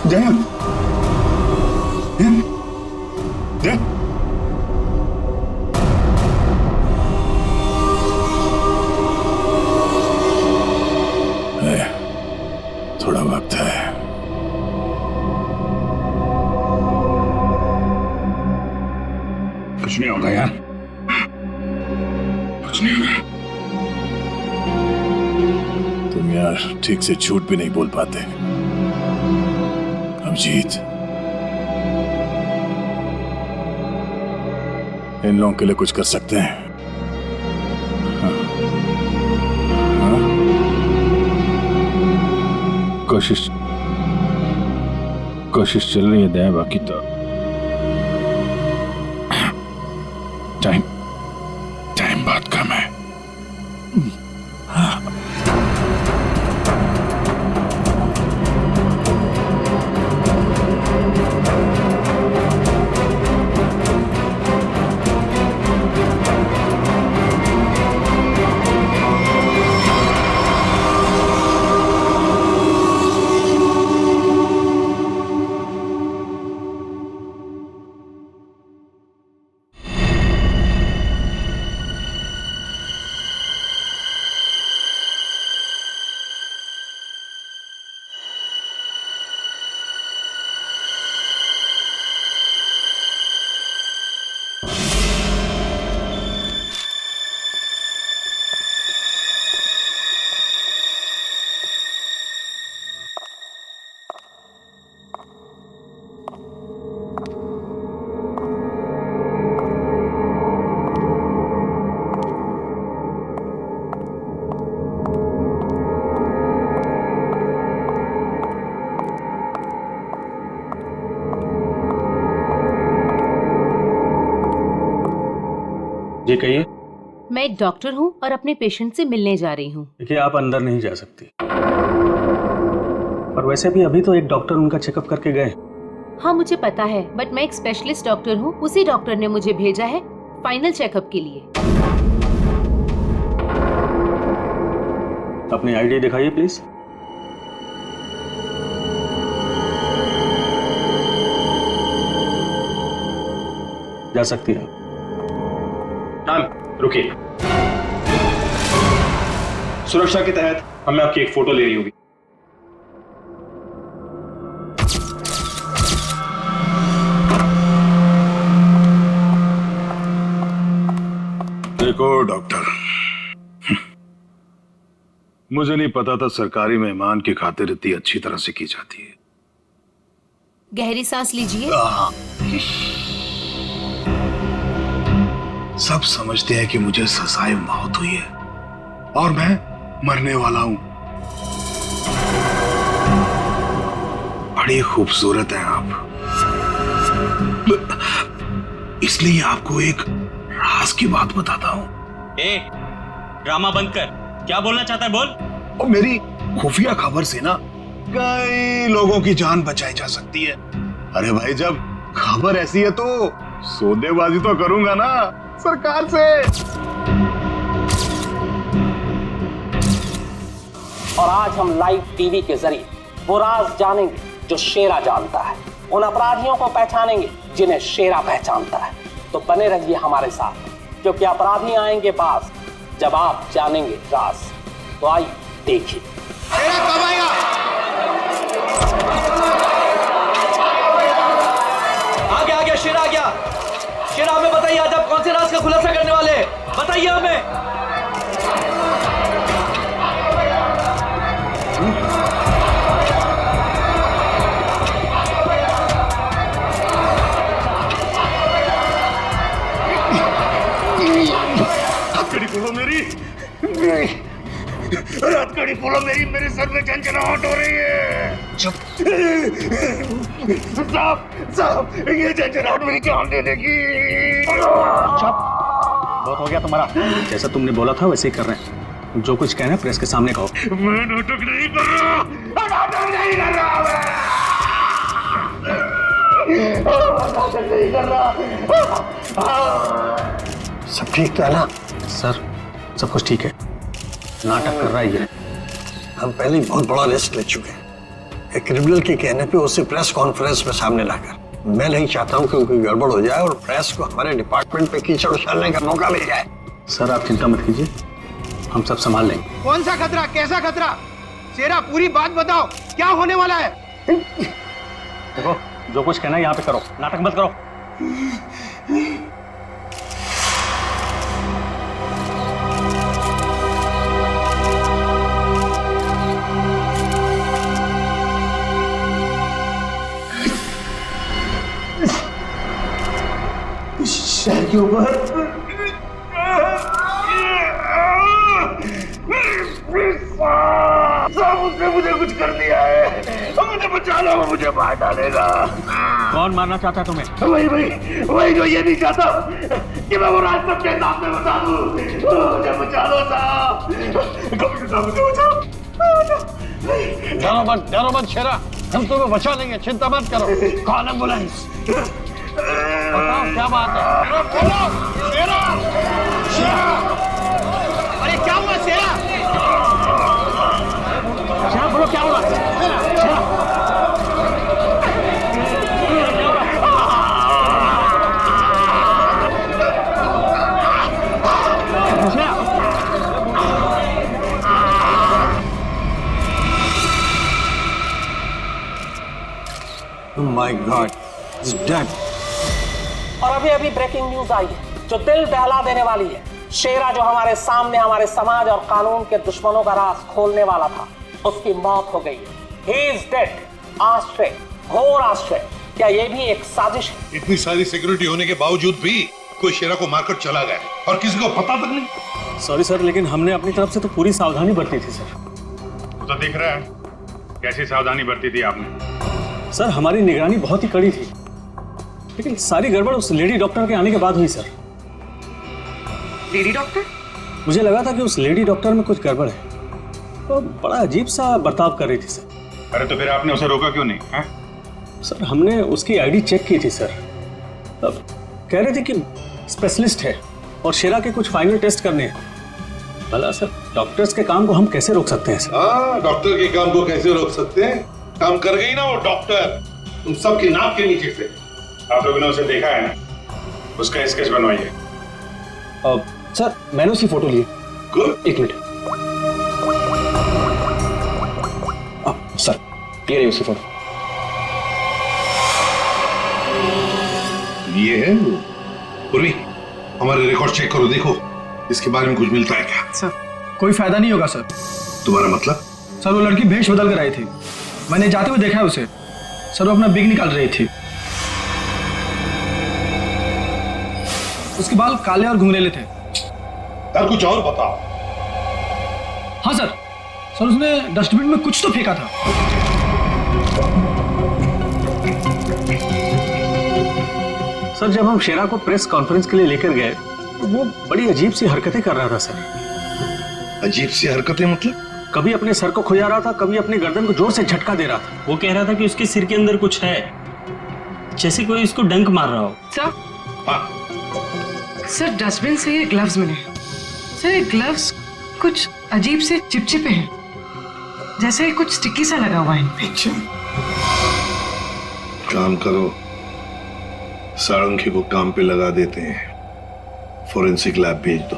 जयंत, जयंत, थोड़ा वक्त है। कुछ नहीं होगा यार, कुछ नहीं होगा। तुम यार ठीक से झूठ भी नहीं बोल पाते। अभिजीत, इन लोगों के लिए कुछ कर सकते हैं? हाँ? हाँ? कोशिश चल रही है दया, बाकी तो टाइम बहुत कम है। जी कहिए। मैं एक डॉक्टर हूँ और अपने पेशेंट से मिलने जा रही हूँ। देखिए, आप अंदर नहीं जा सकती। पर वैसे भी अभी तो एक डॉक्टर उनका चेकअप करके गए। हाँ मुझे पता है, बट मैं एक स्पेशलिस्ट डॉक्टर हूँ। उसी डॉक्टर ने मुझे भेजा है फाइनल चेकअप के लिए। अपनी आईडी दिखाइए प्लीज। जा सकती है। मैम रुकिए, सुरक्षा के तहत हमें आपकी एक फोटो लेनी होगी। देखो डॉक्टर, मुझे नहीं पता था सरकारी मेहमान की खातिर इतनी अच्छी तरह से की जाती है। गहरी सांस लीजिए। सब समझते हैं कि मुझे सजाए मौत हुई है और मैं मरने वाला हूं। बड़ी खूबसूरत हैं आप, इसलिए आपको एक राज की बात बताता हूं। ड्रामा बंद कर, क्या बोलना चाहता है बोल। और मेरी खुफिया खबर से ना कई लोगों की जान बचाई जा सकती है। अरे भाई, जब खबर ऐसी है तो सौदेबाजी तो करूंगा ना सरकार से। और आज हम लाइव टीवी के जरिए वो राज जानेंगे जो शेरा जानता है, उन अपराधियों को पहचानेंगे जिन्हें शेरा पहचानता है। तो बने रहिए हमारे साथ, क्योंकि अपराधी आएंगे पास जब आप जानेंगे राज। तो आइए देखिए। शेरा कब आएगा? आ गया शेरा, आ गया। शेरा, हमें बताइए आज आप कौन से राज का खुलासा करने वाले हैं, बताइए हमें। हथकड़ी खोलो मेरी, हथकड़ी खोलो मेरी, मेरे सर में झंझनाहट हो रही है। चुप साहब, ये झंझनाहट मेरी जान दे देगी। चुप, बहुत हो गया तुम्हारा। जैसा तुमने बोला था वैसे ही कर रहे हैं। जो कुछ कहना है प्रेस के सामने कहो। मैं नाटक नहीं कर रहा, नाटक नहीं कर रहा, नाटक नहीं कर रहा। सब ठीक तो है ना? सर सब कुछ ठीक है। नाटक कर रहा है ये। हम पहले ही बहुत बड़ा रिस्क ले चुके हैं। क्रिमिनल के कहने पे उसे प्रेस कॉन्फ्रेंस में सामने लाकर, मैं नहीं चाहता हूँ कि कोई गड़बड़ हो जाए और प्रेस को हमारे डिपार्टमेंट पे कीचड़ उछालने का मौका मिल जाए। सर आप चिंता मत कीजिए, हम सब संभाल लेंगे। कौन सा खतरा, कैसा खतरा? शेरा पूरी बात बताओ, क्या होने वाला है? देखो जो कुछ कहना है यहाँ पे करो, नाटक मत करो। शहर के ऊपर उसने मुझे कुछ कर दिया है, मुझे बचा लो, मुझे मार डालेगा। कौन मारना चाहता है तुम्हें? वही जो ये नहीं चाहता कि मैं वो राज सबके सामने बता दूं। मुझे बचा लो साहब, मुझे बचाओ। डरो मत शेरा, हम तुम्हें बचा लेंगे, चिंता मत करो। कॉल एम्बुलेंस, बताओ क्या बात है? शेरा, अरे क्या हुआ शेरा? शेरा बोलो क्या हुआ? शेरा Oh my God, he's dead. और अभी अभी ब्रेकिंग न्यूज आई है जो दिल दहला देने वाली है। शेरा जो हमारे सामने हमारे समाज और कानून के दुश्मनों का राज खोलने वाला था, उसकी मौत हो गई है। He is dead. आश्चर्य, घोर आश्चर्य। क्या ये भी एक साजिश है? इतनी सारी सिक्योरिटी होने के बावजूद भी कोई शेरा को मारकर चला गया और किसी को पता तक नहीं। सॉरी सर, लेकिन हमने अपनी तरफ से तो पूरी सावधानी बरती थी सर। वो तो दिख रहा है कैसी सावधानी बरती थी आपने। सर हमारी निगरानी बहुत ही कड़ी थी, लेकिन सारी गड़बड़ उस लेडी डॉक्टर के आने के बाद हुई सर। Lady doctor? मुझे लगा था कि उस लेडी डॉक्टर में कुछ गड़बड़ है, तो बड़ा अजीब सा बर्ताव कर रही थी सर। अरे तो फिर आपने उसे रोका क्यों नहीं है? सर हमने उसकी आईडी चेक की थी सर, अब कह रहे थे कि स्पेशलिस्ट है और शेरा के कुछ फाइनल टेस्ट करने हैं। भला सर डॉक्टर्स के काम को हम कैसे रोक सकते हैं सर? हाँ, डॉक्टर के काम को कैसे रोक सकते हैं? काम कर गई ना वो डॉक्टर, तुम सबकी नाक के नीचे से। आप लोगों ने उसे देखा है ना, उसका स्केच बनवाइए। सर मैंने उसकी फोटो ली। गुड। एक मिनट सर, ये रही उसकी फोटो। ये है वो। पूर्वी, हमारे रिकॉर्ड चेक करो, देखो इसके बारे में कुछ मिलता है क्या? सर कोई फायदा नहीं होगा सर। तुम्हारा मतलब? सर वो लड़की भेष बदल कर आई थी, मैंने जाते हुए देखा है उसे। सर वो अपना बिग निकाल रही थी, उसके बाल काले और घुंघरेले थे। यार कुछ और बताओ। हाँ सर, सर उसने डस्टबिन में कुछ तो फेंका था। सर जब हम शेरा को प्रेस कॉन्फ्रेंस के लिए लेकर गए तो वो बड़ी अजीब सी हरकतें कर रहा था सर। अजीब सी हरकतें मतलब? कभी अपने सर को खुजा रहा था, कभी अपनी गर्दन को जोर से झटका दे रहा था। वो कह रहा था कि उसके सिर के अंदर कुछ है, जैसे कोई उसको डंक मार रहा हो। सर, हाँ सर डस्टबिन से ये ग्लव्स मिले। सर ये ग्लव्स कुछ अजीब से चिपचिपे हैं, जैसे कुछ स्टिकी सा लगा हुआ है इन पे। काम करो, सारंगी को काम पे लगा देते हैं, फोरेंसिक लैब भेज दो।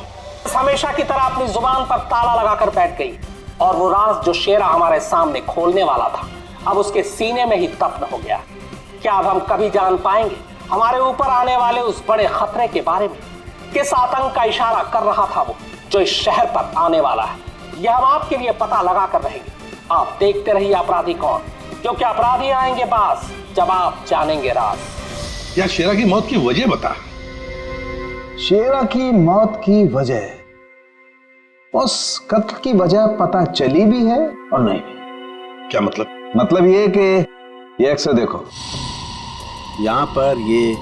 हमेशा की तरह अपनी जुबान पर ताला लगाकर बैठ गई और वो राज जो शेरा हमारे सामने खोलने वाला था अब उसके सीने में ही दफन हो गया। क्या अब हम कभी जान पाएंगे हमारे ऊपर आने वाले उस बड़े खतरे के बारे में? किस आतंक का इशारा कर रहा था वो जो इस शहर पर आने वाला है? यह हम आपके लिए पता लगा कर रहेंगे। आप देखते रहिए अपराधी कौन, क्योंकि अपराधी आएंगे बास जब आप जानेंगे राज। यार शेरा की मौत की वजह बता। शेरा की मौत की वजह, उस कत्ल की वजह पता चली भी है और नहीं भी। क्या मतलब? मतलब ये कि ये अक्सर देखो, यहाँ पर ये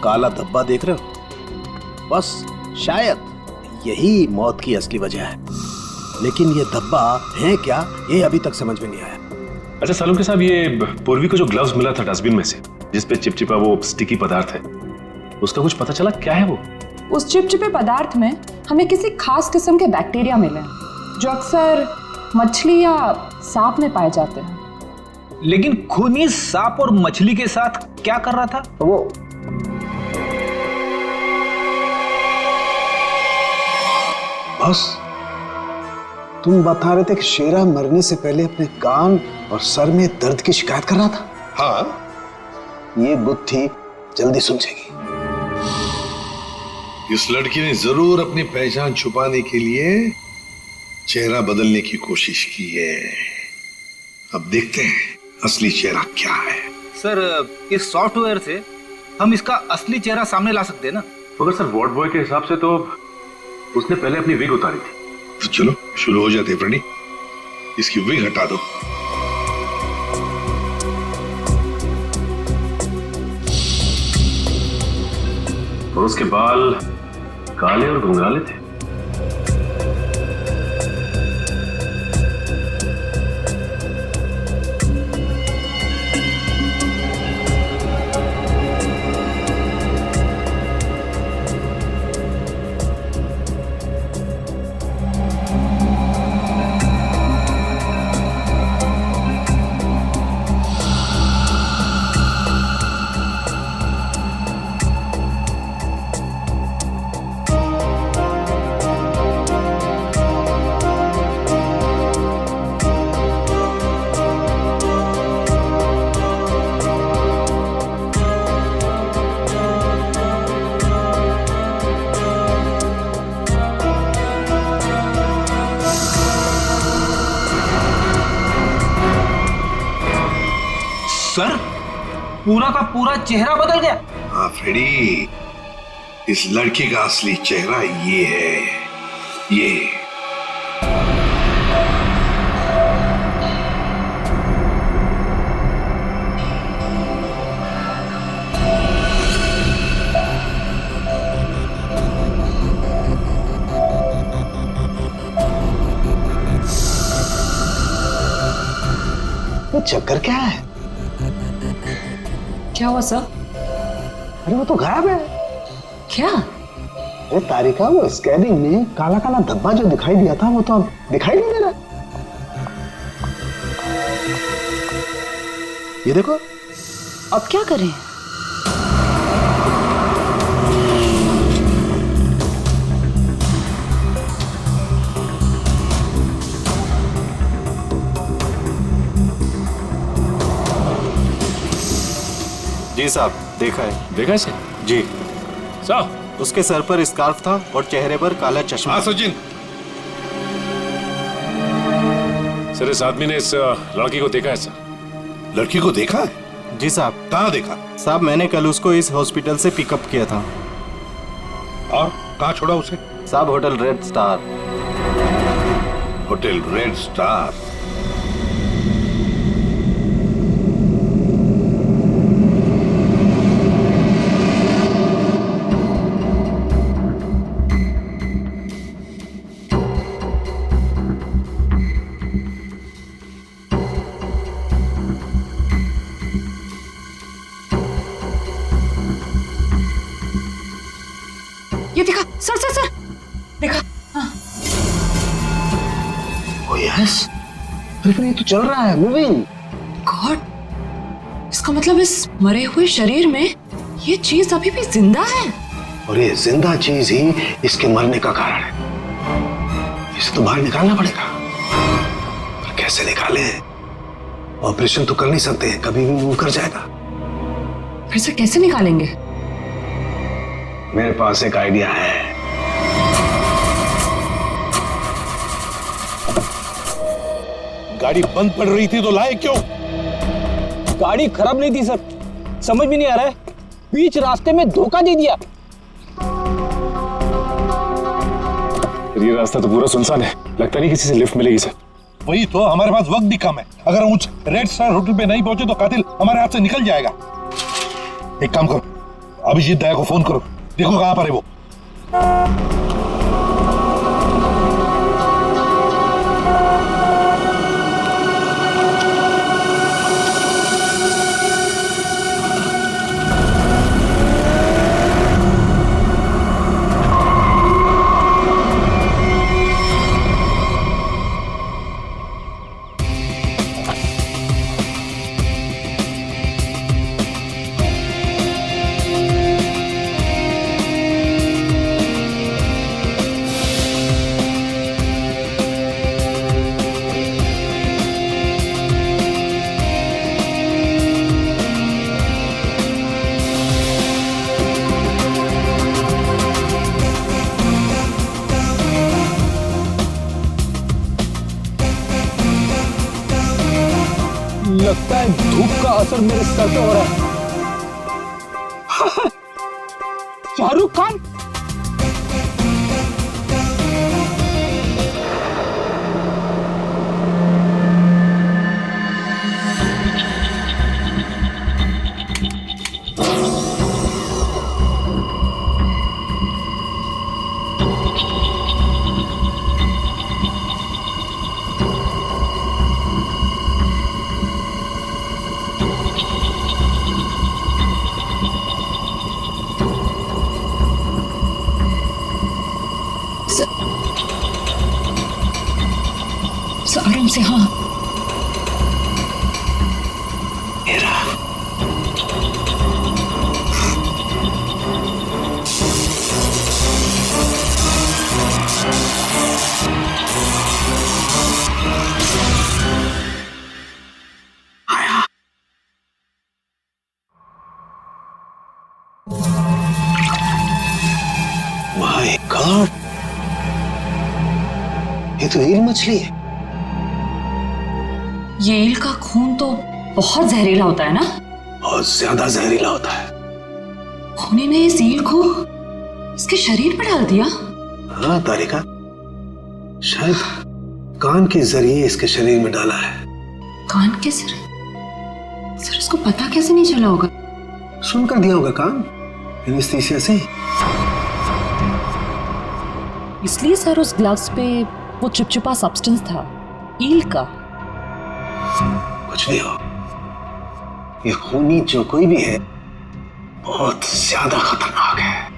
काला धब्बा देख रहे हो, बस शायद यही मौत की असली वजह है, लेकिन ये धब्बा है क्या ये अभी तक समझ में नहीं आया। अच्छा सालुंके साहब, ये पूर्वी को जो ग्लव्स मिला था डस्टबिन में से, जिसपे चिपचिपा वो स्टिकी पदार्थ है, उसका कुछ पता चला क्या है वो? उस चिपचिपे पदार्थ में हमें किसी खास किस्म के बैक्टीरिया मिले हैं जो अक्सर मछली या सांप में पाए जाते हैं। लेकिन खूनी सांप और मछली के साथ क्या कर रहा था वो? बस तुम बता रहे थे कि शेरा मरने से पहले अपने कान और सर में दर्द की शिकायत कर रहा था। हाँ, ये बुद्धि जल्दी सुलझेगी। इस लड़की ने जरूर अपनी पहचान छुपाने के लिए चेहरा बदलने की कोशिश की है। अब देखते हैं असली चेहरा क्या है। सर, इस सॉफ्टवेयर से हम इसका असली चेहरा सामने ला सकते हैं ना? मगर सर वार्ड बॉय के हिसाब से तो उसने पहले अपनी विग उतारी थी। तो चलो शुरू हो जाते हैं फ्रेंडी, इसकी विग हटा दो। और उसके बाल काले और घुंघराले थे। सर, पूरा का पूरा चेहरा बदल गया। हाँ फ्रेडी, इस लड़की का असली चेहरा ये है, ये। वो चक्कर क्या है? क्या हुआ सर? अरे वो तो गायब है। क्या? अरे तारिका, वो स्कैनिंग में काला काला धब्बा जो दिखाई दिया था वो तो अब दिखाई नहीं दे रहा। ये देखो। अब क्या करें? जी साहब, देखा है। देखा है जी साहब। उसके सर पर स्कार्फ था और चेहरे पर काला चश्मा। हाँ सचिन। सर, इस आदमी ने इस लड़की को देखा है सर। लड़की को देखा है? जी साहब। कहाँ देखा? साहब, मैंने कल उसको इस हॉस्पिटल से पिकअप किया था। और कहाँ छोड़ा उसे? साहब, hotel red star. Hotel red star? ये देखा सर, सर सर, देखा? हाँ। ओ यस, अरे ये तो चल रहा है, मूविंग। गॉड, इसका मतलब इस मरे हुए शरीर में ये चीज अभी भी जिंदा है। और ये जिंदा चीज ही इसके मरने का कारण है। इसे तो बाहर निकालना पड़ेगा। पर कैसे निकाले? ऑपरेशन तो कर नहीं सकते, कभी भी मूव कर जाएगा। फिर से कैसे निकालेंगे? मेरे पास एक आइडिया है। गाड़ी बंद पड़ रही थी तो लाए क्यों? गाड़ी खराब नहीं थी सर, समझ में नहीं आ रहा है, बीच रास्ते में धोखा दे दिया। ये रास्ता तो पूरा सुनसान है, लगता नहीं किसी से लिफ्ट मिलेगी सर। वही तो, हमारे पास वक्त भी कम है। अगर हम उस रेड स्टार होटल पे नहीं पहुंचे तो कातिल हमारे हाथ से निकल जाएगा। एक काम करो, अभिजीत दया को फोन करो, देखो कहां पर है वो। धूप का असर मेरे सर पे हो रहा है। शाहरुख खान। आराम से। हाँ माय गॉड, ये तो ईल मछली है। ये ईल का खून तो बहुत जहरीला होता है ना? बहुत ज्यादा जहरीला होता है। खूनी ने इस ईल को इसके शरीर पर डाल दिया। हाँ तारिका, शायद कान के जरिए इसके शरीर में डाला है। कान के सर उसको पता कैसे नहीं चला होगा? सुनकर दिया होगा कान, एनेस्थीसिया से। इसलिए सर उस ग्लव्स पे वो चिपचिपा सब्सटेंस था ईल का। कुछ भी हो, ये खूनी जो कोई भी है बहुत ज्यादा खतरनाक है।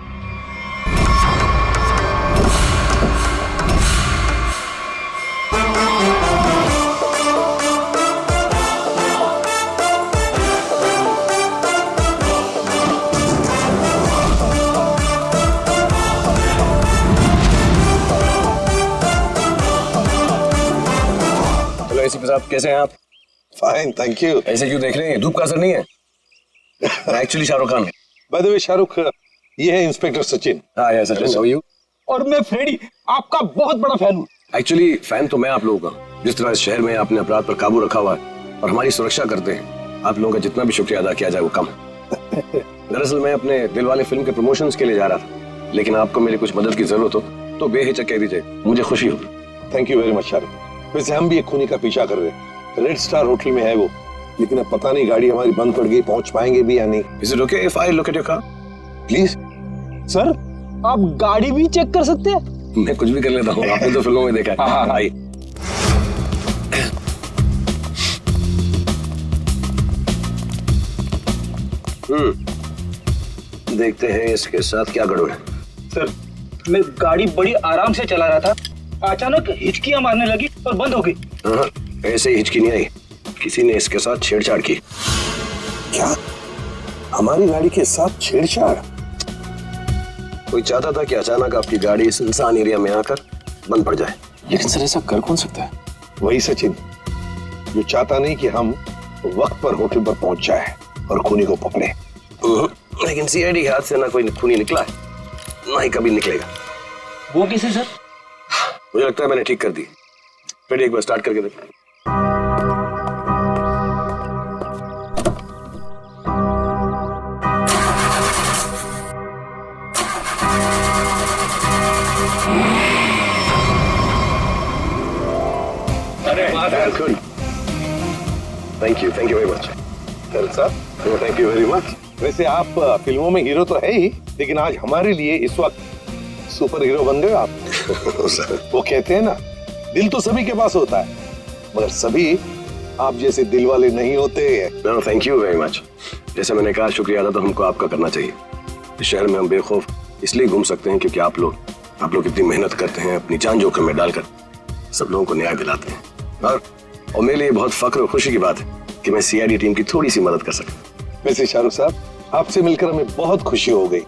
हेलो एसीपी साहब, कैसे हैं आप? Fine, thank you. ऐसे क्यों देख रहे हैं? धूप का असर नहीं है? मैं actually Shahrukh Khan. By the way Shahrukh, ये है इंस्पेक्टर सचिन। हाँ यार सचिन, हाउ आर यू? और मैं फ्रेडी, आपका बहुत बड़ा फैन हूँ। एक्चुअली फैन तो मैं आप लोगों का। जिस तरह इस शहर में आपने अपराध पर काबू रखा हुआ है और हमारी सुरक्षा करते हैं, आप लोगों का जितना भी शुक्रिया अदा किया जाए वो कम है। दरअसल मैं अपने दिलवाले फिल्म के प्रमोशंस के लिए जा रहा था, लेकिन आपको मेरी कुछ मदद की जरूरत हो तो बेहिचक कह दीजिए, मुझे खुशी हो। Thank you very much Shahrukh. वैसे हम भी एक खूनी का पीछा कर रहे हैं, रेड स्टार होटल में है वो, लेकिन अब पता नहीं गाड़ी हमारी बंद पड़ गई, पहुंच पाएंगे भी या नहीं। Is it okay if I look at your car? Please sir, आप गाड़ी भी चेक कर सकते हैं। मैं कुछ भी कर लेता हूँ, आपने तो फिल्मों में देखा है। हाँ। आइए। देखते हैं इसके साथ क्या गड़बड़ है। सर, मैं गाड़ी बड़ी आराम से चला रहा था, अचानक हिचकियां मारने लगी और बंद हो गई। हाँ, ऐसे ही हिचकी नहीं आई, किसी ने इसके साथ छेड़छाड़ की। क्या? हमारी गाड़ी के साथ छेड़छाड़? कोई चाहता था कि अचानक आपकी गाड़ी सुनसान एरिया में आकर बंद पड़ जाए। लेकिन सर ऐसा कर कौन सकता है? वही सचिन, जो चाहता नहीं कि हम वक्त पर होटल पर पहुंच जाए और खूनी को पकड़े। लेकिन सीआईडी के हाथ से ना कोई खूनी निकला है, ना ही कभी निकलेगा। वो कैसे सर? मुझे लगता है मैंने ठीक कर दी। फिर एक बार स्टार्ट करके देख। Thank you very much. Sir, thank you very much. वैसे आप फिल्मों में हीरो तो है ही, लेकिन आज हमारे लिए इस वक्त सुपर हीरो बन गए आप। वो कहते हैं ना, दिल तो सभी के पास होता है, मगर सभी आप जैसे दिल वाले नहीं होते। Thank you very much. जैसे मैंने कहा, शुक्रिया अदा तो हमको आपका करना चाहिए। इस शहर में हम बेखौफ इसलिए घूम सकते हैं क्योंकि आप लोग इतनी मेहनत करते हैं, अपनी जान जोखिम में डालकर सब लोगों को न्याय दिलाते हैं। और मेरे लिए बहुत फख्र और खुशी की बात है कि मैं सीआईडी टीम की थोड़ी सी मदद कर सकता। वैसे शाहरुख साहब, आपसे मिलकर हमें बहुत खुशी हो गई।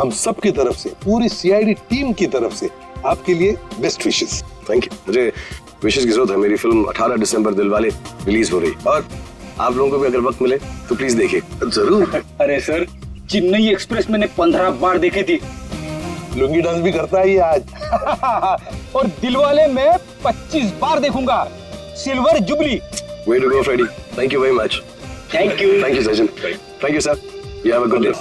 हम सब की तरफ से, पूरी सीआईडी टीम की तरफ से आपके लिए बेस्ट विशेस। Thank you. मुझे विशेस की जरूरत है। मेरी फिल्म 18 दिसंबर दिलवाले रिलीज हो रही, और आप लोगों को भी अगर वक्त मिले तो प्लीज देखिए। जरूर। अरे सर, चेन्नई एक्सप्रेस मैंने 15 बार देखी थी। लुंगी डांस भी करता है ये आज। और दिलवाले मैं 25 बार देखूंगा। Silver jubilee. Way to go, Freddy. Thank you very much. Thank you Sachin. Thank you sir. You have a good day.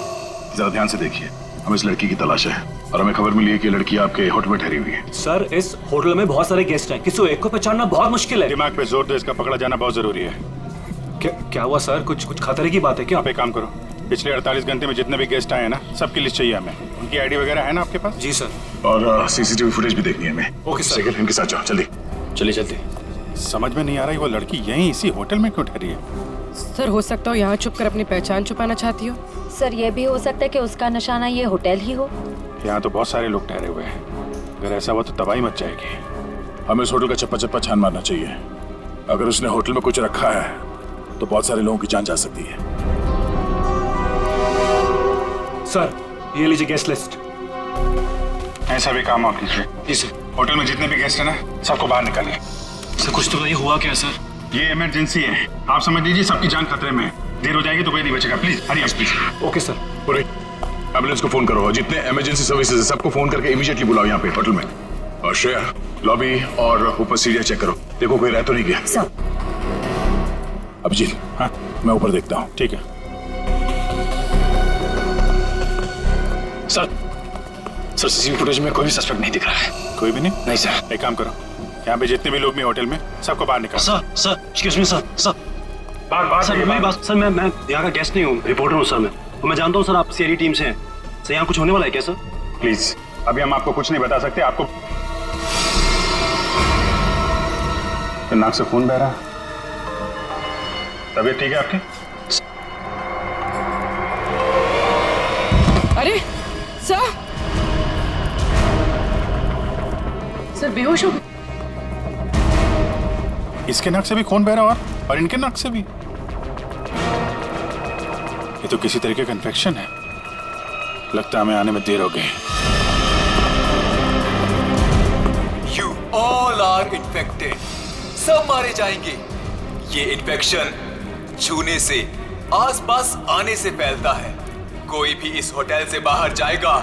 जरा ध्यान से देखिए, हमें इस लड़की की तलाश है और हमें खबर मिली है कि लड़की आपके होटल में ठहरी हुई है। सर इस होटल में बहुत सारे गेस्ट हैं, किसी एक को पहचानना बहुत मुश्किल है। दिमाग पे जोर दो, इसका पकड़ा जाना बहुत जरूरी है। क्या हुआ सर? कुछ खतरे की बात है क्या? आप एक काम करो, पिछले 48 घंटे में जितने भी गेस्ट आए हैं ना, सबकी लिस्ट चाहिए हमें। उनकी आईडी वगैरह है ना आपके पास? जी सर। और सीसीटीवी फुटेज भी देखनी है हमें। Okay sir. इनके साथ जाओ, जल्दी चलिए जल्दी। समझ में नहीं आ रही वो लड़की यहीं इसी होटल में क्यों ठहरी है? सर हो सकता हो यहाँ छुप कर अपनी पहचान छुपाना चाहती हो। सर ये भी हो सकता है कि उसका निशाना ये होटल ही हो। यहाँ तो बहुत सारे लोग ठहरे हुए हैं, अगर ऐसा हुआ तो तबाही मच जाएगी। हमें इस होटल का चप्पा चप्पा छान मारना चाहिए। अगर उसने होटल में कुछ रखा है तो बहुत सारे लोगों की जान जा सकती है। सर ये लीजिए गेस्ट लिस्ट। ऐसा भी काम आप कीजिए। जी सर। होटल में जितने भी गेस्ट हैं ना, सबको बाहर निकालिए। सर कुछ तो नहीं हुआ क्या सर? ये इमरजेंसी है, आप समझ लीजिए सबकी जान खतरे में है। देर हो जाएगी तो कोई नहीं बचेगा। Please hurry up please. Okay sir. पूरे एम्बुलेंस को फोन करो और जितने इमरजेंसी सर्विसेज है सबको फोन करके इमीडिएटली बुलाओ यहाँ पे होटल में। और श्रेया, लॉबी और ऊपर सीढ़ियाँ चेक करो, देखो कोई रह तो नहीं गया। सर। अभिजीत, हाँ मैं ऊपर देखता हूँ। ठीक है सर। सर सीसीटीवी फुटेज में कोई भी सस्पेक्ट नहीं दिख रहा है। कोई भी नहीं? नहीं सर। एक काम करो, यहाँ पे जितने भी लोग भी होटल में, सबको बाहर निकालो। Sir excuse me sir. Sir मेरी बात। सर मैं यहाँ का गेस्ट नहीं हूँ, रिपोर्टर हूँ सर। मैं जानता हूँ सर आप सीआईडी टीम से हैं। सर यहाँ कुछ होने वाला है क्या सर? प्लीज अभी हम आपको कुछ नहीं बता सकते। आपको नाक से खून बह रहा है, तबीयत ठीक है आपकी? अरे सर बेहोश हो। इसके नाक से भी खून बह रहा और इनके नाक से भी। ये तो किसी तरीके का इन्फेक्शन है। लगता है हमें आने में देर हो गई। You all are infected. सब मारे जाएंगे। ये इन्फेक्शन छूने से, आसपास आने से फैलता है। कोई भी इस होटल से बाहर जाएगा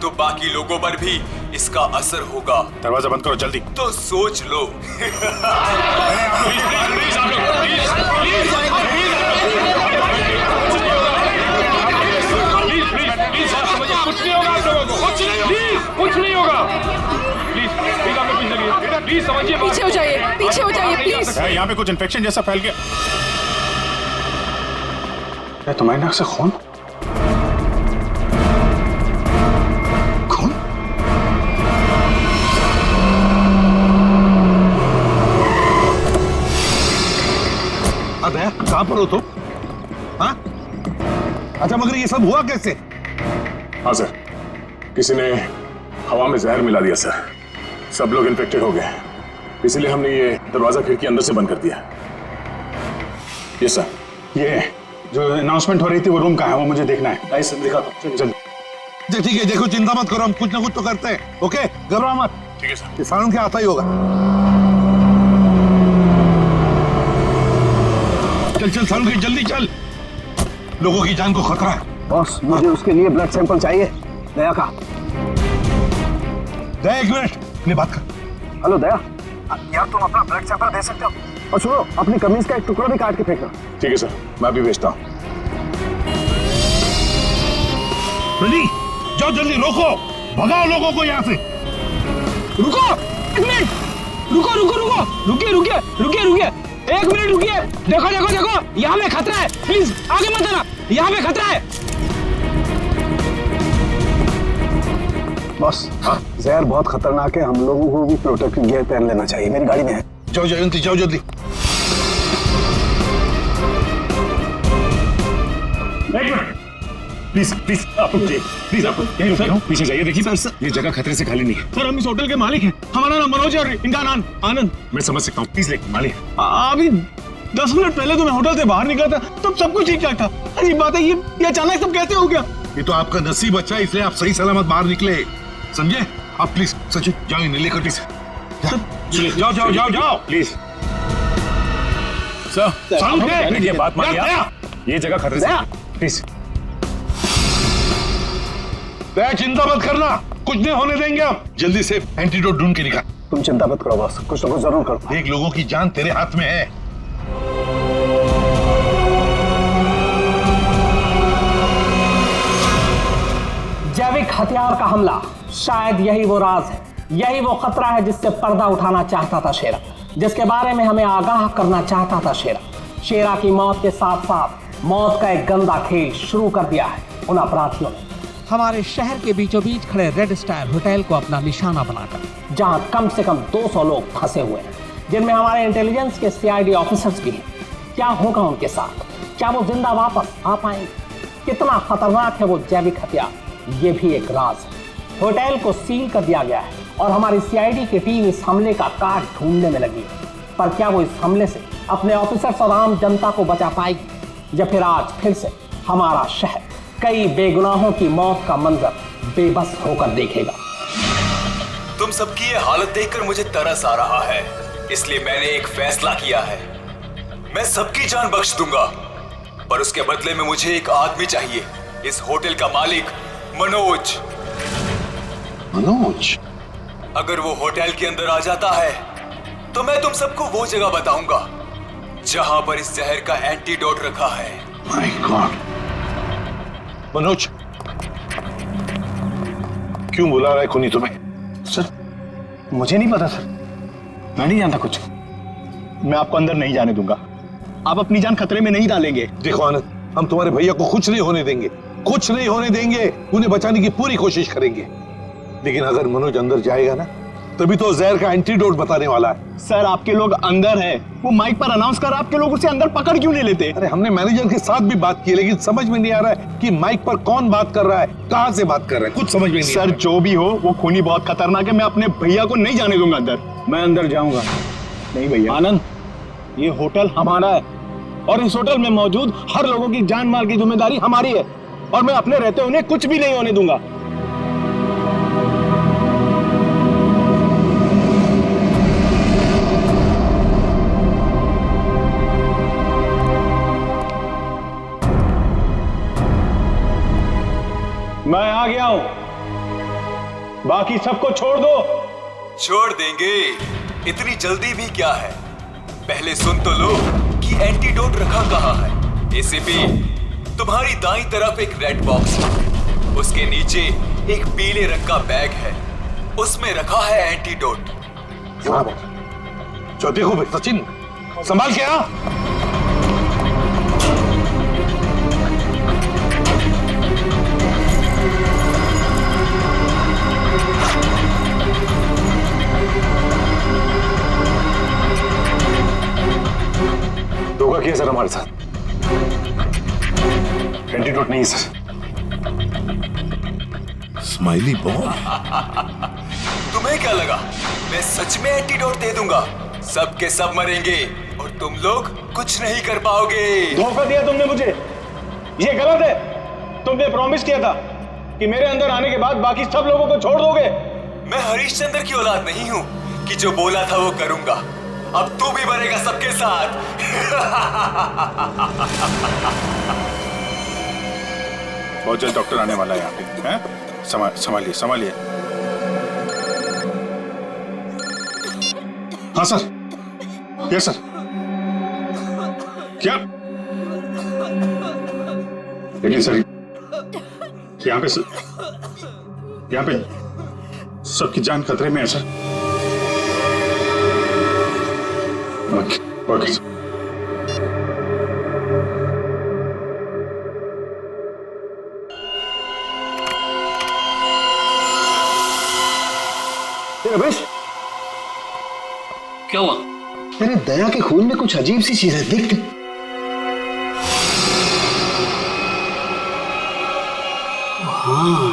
तो बाकी लोगों पर भी इसका असर होगा। दरवाजा बंद करो जल्दी। तो सोच लो। कुछ नहीं होगा आप लोगों को, कुछ नहीं होगा। प्लीज आप लोग पीछे लगिए। बेटा प्लीज समझिए। पीछे हो जाइए, पीछे हो जाइए प्लीज। यहाँ पे कुछ इन्फेक्शन जैसा फैल गया। तुम्हारे नाक से खून? कहाँ पर हो तुम? हाँ? अच्छा मगर ये सब हुआ कैसे? हाँ सर, किसी ने हवा में जहर मिला दिया सर। सब लोग इन्फेक्टेड हो गए, इसीलिए हमने ये दरवाजा खिड़की अंदर से बंद कर दिया। ये सर, ये जो अनाउंसमेंट हो रही थी वो रूम कहाँ है, वो मुझे देखना है। आई सर दिखा दो जल्दी। ठीक है, देखो चिंता मत करो, हम कुछ ना कुछ तो करते हैं। ओके, घबराओ मत। ठीक है सर। किसानों के आता ही होगा। चल सालू की जल्दी चल, लोगों की जान को खतरा है। बॉस मुझे उसके लिए ब्लड सैंपल चाहिए, दया का। दया एक मिनट, अपनी बात कर। हेलो दया, यार तुम अपना ब्लड सैंपल दे सकते हो? और सुनो, अपनी कमीज का एक टुकड़ा भी काट के फेंकना। ठीक है सर, मैं भी भेजता हूँ। रेडी, जाओ जल्दी, रोको, भगाओ लोगों को यहाँ से। रुको एक मिनट, रुकिए, एक मिनट रुकिए। देखो यहाँ पे खतरा है, प्लीज आगे मत आना, यहाँ पे खतरा है। बॉस जहर बहुत खतरनाक है, हम लोगों को भी प्रोटेक्टिव गियर पहन लेना चाहिए। मेरी गाड़ी में है। जाओ जयंती, जाओ जल्दी। प्लीज आप यहीं रुकिए, पीछे जाइए। देखिए सर, ये जगह खतरे से खाली नहीं है। सर हम इस होटल के मालिक हैं, हमारा नाम मनोज है और इनका नाम आनंद। मैं समझ सकता हूँ, प्लीज लेकिन मालिक। अभी 10 मिनट पहले तो मैं होटल से बाहर निकला था, तब सब कुछ ठीक ठाक था। अजीब बात है, ये अचानक सब कैसे हो गया? ये तो आपका नसीब अच्छा है, इसलिए आप सही सलामत बाहर निकले, समझे? आप प्लीज सचिन जाओ नीले कटी से। जाओ प्लीज। सर ये बात मानिए आप, ये जगह खतरे से, प्लीज। दया चिंता मत करना, कुछ नहीं होने देंगे हम। जल्दी से एंटीडोट ढूंढ के निकाल। तुम चिंता मत करो बॉस, कुछ ना कुछ जरूर करो। देख लोगों की जान तेरे हाथ में है। हथियार का हमला, शायद यही वो राज है, यही वो खतरा है जिससे पर्दा उठाना चाहता था शेरा, जिसके बारे में हमें आगाह करना चाहता था शेरा। शेरा की मौत के साथ साथ मौत का एक गंदा खेल शुरू कर दिया है उन अपराधियों ने। हमारे शहर के बीचों बीच खड़े रेड स्टार होटल को अपना निशाना बनाकर, जहां कम से कम 200 लोग फंसे हुए हैं, जिनमें हमारे इंटेलिजेंस के CID ऑफिसर्स भी हैं। क्या होगा उनके साथ? क्या वो जिंदा वापस आ पाएंगे? कितना खतरनाक है वो जैविक हथियार, ये भी एक राज है। होटल को सील कर दिया गया है और हमारी CID की टीम इस हमले का काट ढूंढने में लगी है। पर क्या वो इस हमले से अपने ऑफिसर्स और आम जनता को बचा पाएगी, या फिर आज फिर से हमारा शहर कई बेगुनाहों की मौत का मंजर बेबस होकर देखेगा? तुम सबकी ये हालत देखकर मुझे तरस आ रहा है, इसलिए मैंने एक फैसला किया है। मैं सबकी जान बख्श दूंगा, पर उसके बदले में मुझे एक आदमी चाहिए, इस होटल का मालिक मनोज। मनोज? अगर वो होटल के अंदर आ जाता है तो मैं तुम सबको वो जगह बताऊंगा जहां पर इस जहर का एंटीडोट रखा है। My God. मनोज, क्यों बुला रहा है खूनी तुम्हें? सर, मुझे नहीं पता सर, मैं नहीं जानता कुछ। मैं आपको अंदर नहीं जाने दूंगा। आप अपनी जान खतरे में नहीं डालेंगे। देखो आनंद, हम तुम्हारे भैया को कुछ नहीं होने देंगे, कुछ नहीं होने देंगे। उन्हें बचाने की पूरी कोशिश करेंगे, लेकिन अगर मनोज अंदर जाएगा ना, तभी तो जहर का एंटीडोट बताने वाला है। सर, आपके लोग अंदर हैं, वो माइक पर अनाउंस कर, आपके लोग उसे अंदर पकड़ क्यों नहीं लेते? अरे हमने मैनेजर के साथ भी बात की, लेकिन समझ में नहीं आ रहा है कि माइक पर कौन बात कर रहा है, कहां से बात कर रहा है, कुछ समझ में नहीं। सर, जो भी हो, वो खूनी बहुत खतरनाक है। मैं अपने भैया को नहीं जाने दूंगा अंदर। मैं अंदर जाऊंगा। नहीं भैया। आनंद, ये होटल हमारा है और इस होटल में मौजूद हर लोगों की जान माल की जिम्मेदारी हमारी है, और मैं अपने रहते उन्हें कुछ भी नहीं होने दूंगा। मैं आ गया हूं, बाकी सबको छोड़ दो। छोड़ देंगे, इतनी जल्दी भी क्या है? पहले सुन तो लो कि एंटीडोट रखा कहाँ है। एसीपी, तुम्हारी दाईं तरफ एक रेड बॉक्स है, उसके नीचे एक पीले रंग का बैग है, उसमें रखा है एंटीडोट। जो देखो भाई सचिन, संभाल के आ। धोखा किया सर हमारे साथ। एंटीडोट नहीं सर। स्माइली बॉय, तुम्हें क्या लगा मैं सच में एंटीडोट दे दूंगा? सब के सब मरेंगे और तुम लोग कुछ नहीं कर पाओगे। धोखा दिया तुमने मुझे, ये गलत है। तुमने प्रॉमिस किया था कि मेरे अंदर आने के बाद बाकी सब लोगों को छोड़ दोगे। मैं हरिश्चंद्र की औलाद नहीं हूं कि जो बोला था वो करूंगा। अब तू भी मरेगा सबके साथ। बहुत जल्द डॉक्टर आने वाला है यहाँ पे, हैं? संभालिए संभालिए। हाँ सर। Yes sir. क्या? लेकिन सर, यहाँ पे सबकी जान खतरे में है सर। Okay sir. रमेश, क्या हुआ? तेरे दया के खून में कुछ अजीब सी चीज है, देख। हाँ,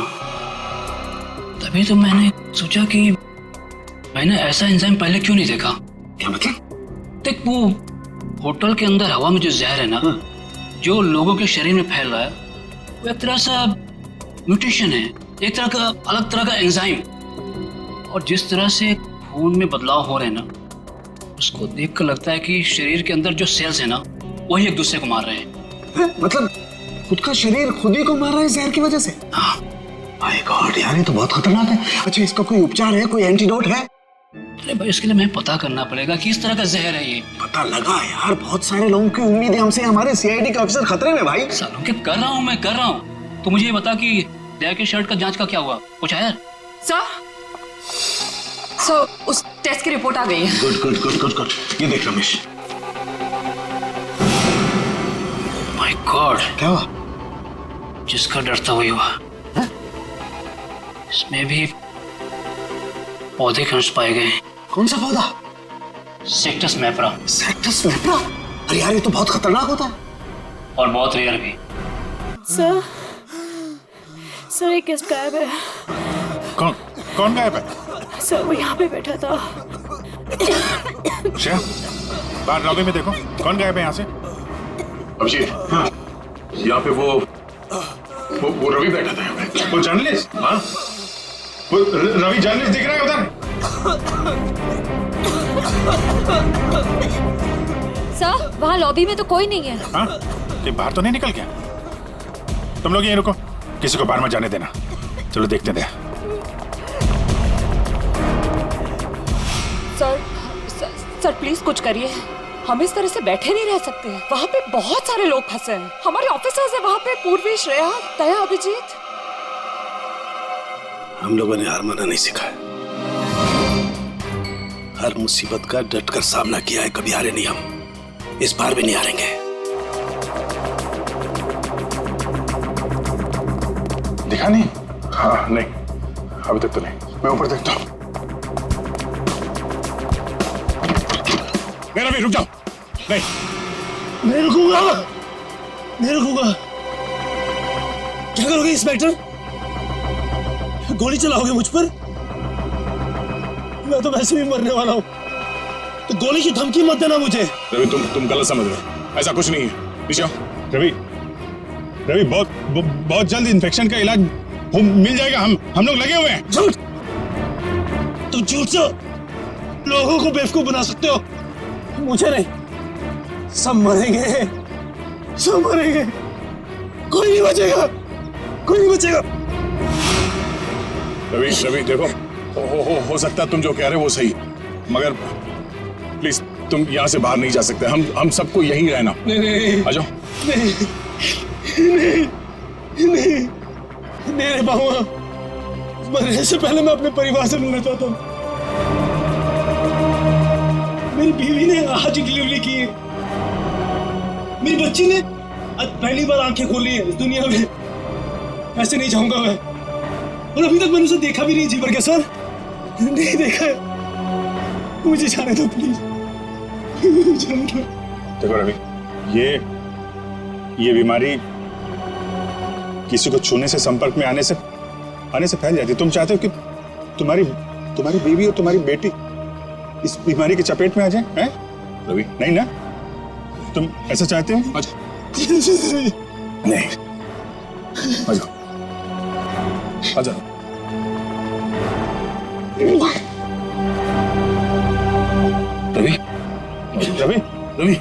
तभी तो मैंने सोचा कि मैंने ऐसा एंजाइम पहले क्यों नहीं देखा। क्या मतलब? देख, वो होटल के अंदर हवा में जो जहर है ना, जो लोगों के शरीर में फैल रहा है, वो एक तरह सा म्यूटेशन है, एक तरह का अलग तरह का एंजाइम। और जिस तरह से खून में बदलाव हो रहे हैं ना, उसको देखकर लगता है कि शरीर के अंदर जो सेल्स है ना, वही एक दूसरे को मार रहे हैं। मतलब खुद का शरीर खुद ही को मार रहा है जहर की वजह से? माय गॉड यार, ये तो बहुत खतरनाक है। अच्छा, इसका कोई उपचार है, कोई एंटीडोट है? अरे भाई, इसके लिए मैं पता करना पड़ेगा कि इस तरह का जहर है ये। पता लगा यार, बहुत सारे लोगों की उम्मीद है हमसे, हमारे CID के ऑफिसर खतरे में भाई। सालों के कर रहा हूँ तो मुझे ये बता कि दया की शर्ट का जांच का क्या हुआ, कुछ आया? सर उस टेस्ट की रिपोर्ट आ गई है। Good good good good good. ये देख रमेश। माय गॉड, क्या हुआ? जिसका डर था वही हुआ। इसमें भी पौधे के अंश पाए गए। कौन सा पौधा? सेक्टस मैप्रा। सेक्टस मैप्रा? अरे यार ये तो बहुत खतरनाक होता है और बहुत रेयर भी। सर एक गेस्ट गायब है। कौन गायब है? सर वो यहाँ पे बैठा था। श्रेया, बाहर लॉबी में देखो कौन गायब है यहाँ से। अभिजीत, हाँ, यहाँ पे वो रवि बैठा था यहाँ पे। वो जर्नलिस्ट? हाँ, वो रवि जर्नलिस्ट दिख रहा है उधर। सर वहाँ लॉबी में तो कोई नहीं है। हाँ, ये बाहर तो नहीं निकल गया? तुम लोग यहीं रुको, किसी को बाहर मत जाने देना। चलो देखते हैं। सर प्लीज कुछ करिए, हम इस तरह से बैठे नहीं रह सकते हैं। वहाँ पे बहुत सारे लोग फंसे हैं, हमारे ऑफिसर्स हैं वहाँ पे, पूर्वी, श्रेया, दया, अभिजीत। हम लोगों ने हार माना नहीं सीखा है। हर मुसीबत का डट कर सामना किया है, कभी हारे नहीं हम, इस बार भी नहीं हारेंगे। दिखा नहीं? हाँ नहीं, अभी तक तो नहीं। मैं ऊपर देखता हूँ। मेरा भी रुक जाओ। नहीं रुकूंगा, नहीं रुकूंगा। क्या करोगे इंस्पेक्टर? गोली चलाओगे मुझ पर? मैं तो वैसे भी मरने वाला हूँ, तो गोली की धमकी मत देना मुझे। रवि तुम गलत समझ रहे हो, ऐसा कुछ नहीं है। नीचे आओ। रवि बहुत जल्द इन्फेक्शन का इलाज मिल जाएगा। हम लोग लगे हुए हैं। झूठ! तुम झूठ से लोगों को बेवकूफ बना सकते हो, मुझे नहीं। सब मरेंगे, सब मरेंगे, कोई नहीं बचेगा, कोई नहीं बचेगा। रवि देखो, हो सकता है तुम जो कह रहे हो वो सही, मगर प्लीज तुम यहाँ से बाहर नहीं जा सकते। हम सबको यहीं रहना। नहीं, आ जाओ। नहीं, नहीं रह पाऊंगा। मरने से पहले मैं अपने परिवार से मिलना चाहता हूँ। मेरी बीवी ने आज डिलीवरी की है, मेरी बच्ची ने आज पहली बार आंखें खोली है इस दुनिया में। ऐसे नहीं जाऊंगा मैं, और अभी तक मैंने उसे देखा भी नहीं जी भर के। सर नहीं देखा है, मुझे जाने दो प्लीज। देखो रवि, ये बीमारी किसी को छूने से, संपर्क में आने से फैल जाती है। तुम चाहते हो कि तुम्हारी बीवी और तुम्हारी बेटी इस बीमारी की चपेट में आ जाए? हैं रवि? नहीं ना, तुम ऐसा चाहते हो? आ जाओ। नहीं, आ जाओ, आ जाओ। रवि, रवि, रवि, रवि,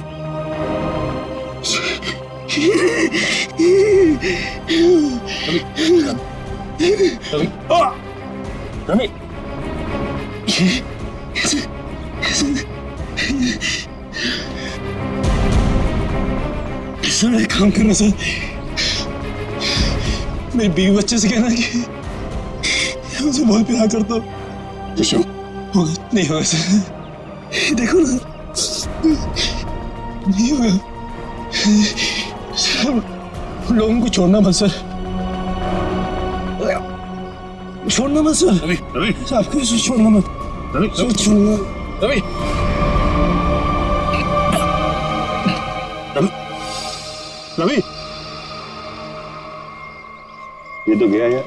रवि, सर एक काम करना सर, मेरी बीवी बच्चे से कहना कि मुझे बहुत प्यार करता हूँ। नहीं होगा सर, देखो ना, नहीं होगा सर। लोगों को छोड़ना मत सर, छोड़ना मत सर। रवि, रवि, आपको छोड़ना मत। रवि, छोड़ना। रवि, रवि, ये तो गया यार।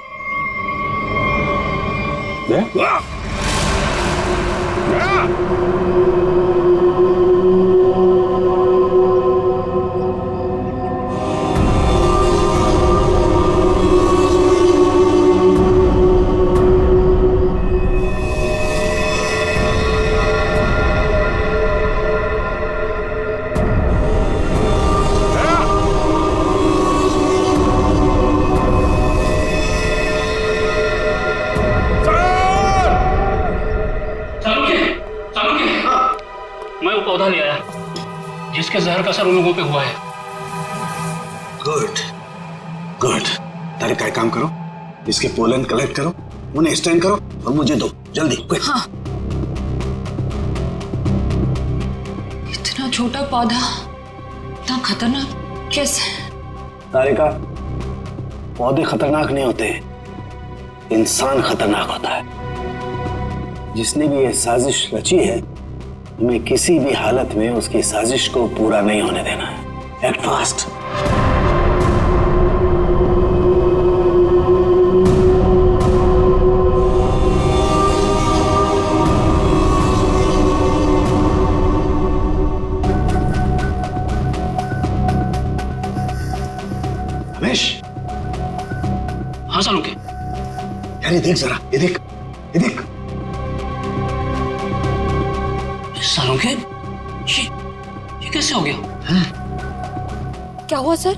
मैं वो पौधा ले आया जिसके जहर का असर उन लोगों पे हुआ है। Good good. तारे का एक काम करो, इसके पोलन कलेक्ट करो, उन्हें स्टैंड करो और मुझे दो जल्दी क्विक। हाँ। इतना छोटा पौधा इतना खतरनाक कैसे? तारिका, पौधे खतरनाक नहीं होते, इंसान खतरनाक होता है। जिसने भी ये साजिश रची है, हमें किसी भी हालत में उसकी साजिश को पूरा नहीं होने देना है। Act fast. रमेश। हाँ सालुंके। यार ये देख जरा, ये देख, ये देख। सालुंके, ये कैसे हो गया? क्या हुआ सर?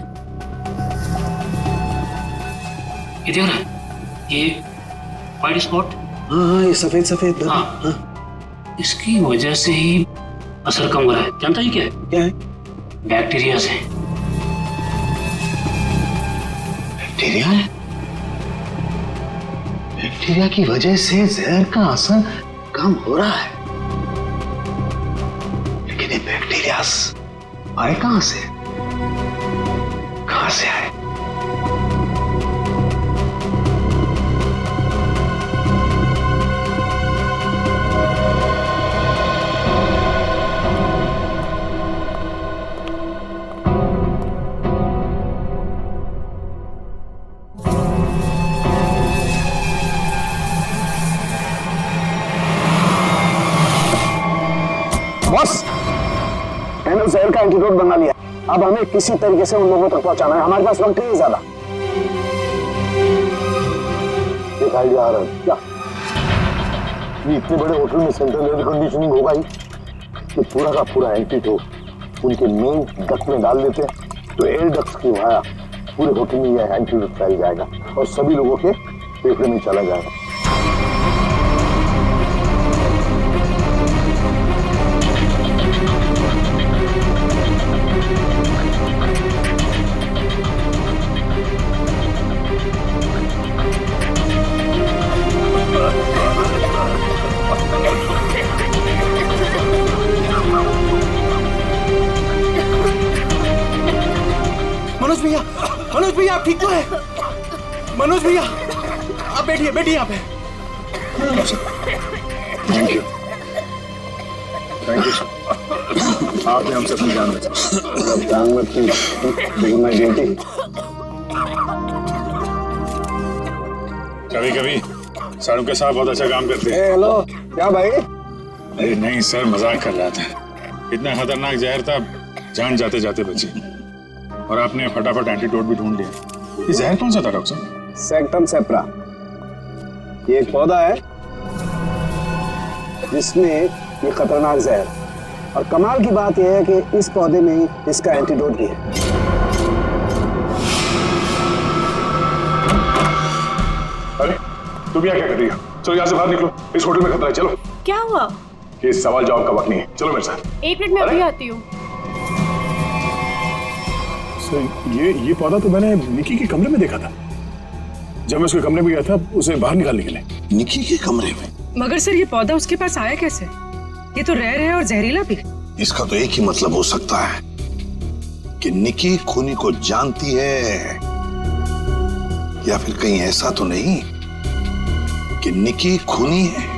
ये देख रहा है, ये वाइट स्पॉट। हाँ ये सफेद सफेद। हाँ। इसकी वजह से ही असर कम हो रहा है। जानता ही क्या है? क्या है? बैक्टीरिया से। बैक्टीरिया है? बैक्टीरिया की वजह से जहर का असर कम हो रहा है, लेकिन ये बैक्टीरिया आए कहां से? कहां से आए? बॉस, मैंने जहर का एंटीडोट बना लिया। अब हमें किसी तरीके से उन लोगों तक पहुंचाना है। हमारे पास वक्त नहीं है ज्यादा। एक आइडिया आ रहा है। क्या? ये इतने बड़े होटल में सेंट्रल एयर कंडीशनिंग होगा ही कि पूरा का पूरा एंटीडोट उनके मेन डक्ट में डाल देते हैं, तो एयर डक्ट की वाया पूरे होटल में यह एंटीडोट फैल जाएगा और सभी लोगों के फेफड़े में चला जाएगा। मनोज भैया आप ठीक तो है? मनोज भैया आप बैठिए, बैठिए यहाँ पे। Thank you, thank you sir. आपने हमसे अपनी जान बचाई। जान मत की, माय ड्यूटी। कभी कभी सारू के साथ बहुत अच्छा काम करते हैं। हेलो, क्या भाई? अरे नहीं सर, मजाक कर रहा था। इतना खतरनाक जहर था, जान जाते जाते बची। और आपने फटाफट एंटीडोट भी ढूंढ लिया। ये जहर कौन सा था डॉक्टर साहब? सेक्टम सेप्रा। ये एक पौधा है जिसमें ये खतरनाक जहर, और कमाल की बात यह है कि इस पौधे में ही इसका एंटीडोट भी है। अरे तुम यहाँ क्या कर रही हो? चलो यहाँ से बाहर निकलो, इस होटल में खतरा है। चलो। क्या हुआ? ये सवाल जवाब का वक्त नहीं है, चलो मेरे साथ। एक मिनट में अभी आती हूँ। ये पौधा तो मैंने निकी के कमरे में देखा था। जब मैं उसके कमरे में गया था उसे बाहर निकालने के लिए। निकी के कमरे में? मगर सर ये पौधा उसके पास आया कैसे? ये तो रेयर है और जहरीला भी। इसका तो एक ही मतलब हो सकता है कि निकी खूनी को जानती है, या फिर कहीं ऐसा तो नहीं कि निकी खूनी है।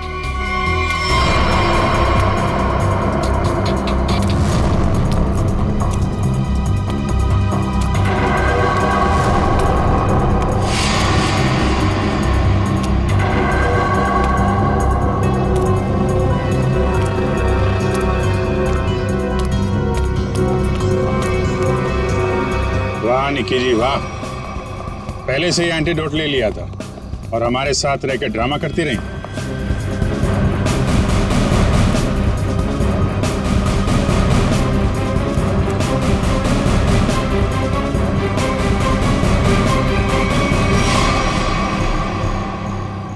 वाह निकी जी वाह, पहले से ही एंटीडोट ले लिया था और हमारे साथ रहकर ड्रामा करती रही।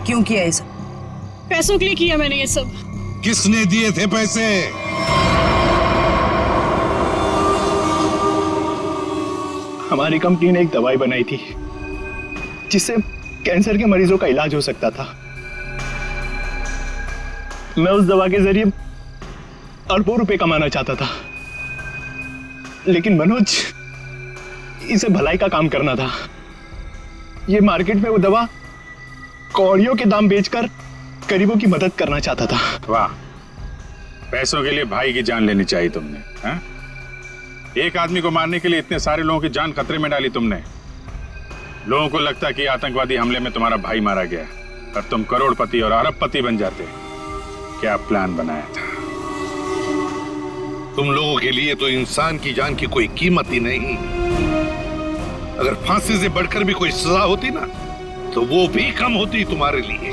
क्यों किया ये सब? पैसों के लिए किया मैंने ये सब। किसने दिए थे पैसे? हमारी कंपनी ने एक दवाई बनाई थी जिससे कैंसर के मरीजों का इलाज हो सकता था। मैं उस दवा के जरिए अरबों रुपए कमाना चाहता था, लेकिन मनोज इसे भलाई का काम करना था। ये मार्केट में वो दवा कौड़ियों के दाम बेचकर गरीबों की मदद करना चाहता था। वाह, पैसों के लिए भाई की जान लेनी चाहिए तुमने, हा? एक आदमी को मारने के लिए इतने सारे लोगों की जान खतरे में डाली तुमने। लोगों को लगता कि आतंकवादी हमले में तुम्हारा भाई मारा गया और तुम करोड़पति और अरबपति बन जाते। क्या प्लान बनाया था? तुम लोगों के लिए तो इंसान की जान की कोई कीमत ही नहीं। अगर फांसी से बढ़कर भी कोई सजा होती ना, तो वो भी कम होती तुम्हारे लिए।